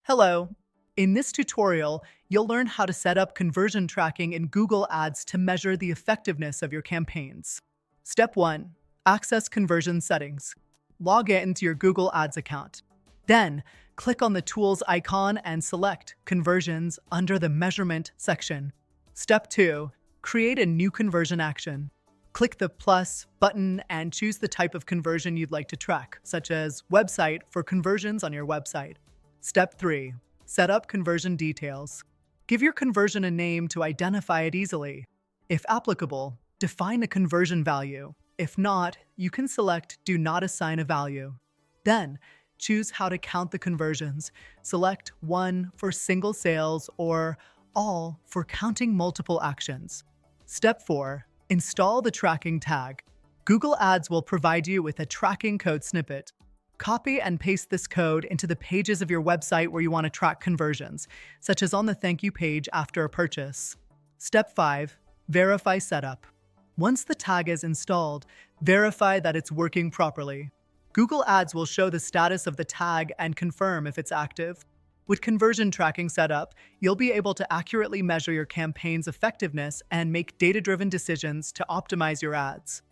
Hello. In this tutorial, you'll learn how to set up conversion tracking in Google Ads to measure the effectiveness of your campaigns. Step 1. Access conversion settings. Log into your Google Ads account. Then, click on the Tools icon and select Conversions under the Measurement section. Step 2. Create a new conversion action. Click the plus button and choose the type of conversion you'd like to track, such as website for conversions on your website. Step 3. Set up conversion details. Give your conversion a name to identify it easily. If applicable, define a conversion value. If not, you can select Do Not Assign a Value. Then, choose how to count the conversions. Select 1 for single sales or all for counting multiple actions. Step 4. Install the tracking tag. Google Ads will provide you with a tracking code snippet. Copy and paste this code into the pages of your website where you want to track conversions, such as on the thank you page after a purchase. Step 5. Verify setup. Once the tag is installed, verify that it's working properly. Google Ads will show the status of the tag and confirm if it's active. With conversion tracking set up, you'll be able to accurately measure your campaign's effectiveness and make data-driven decisions to optimize your ads.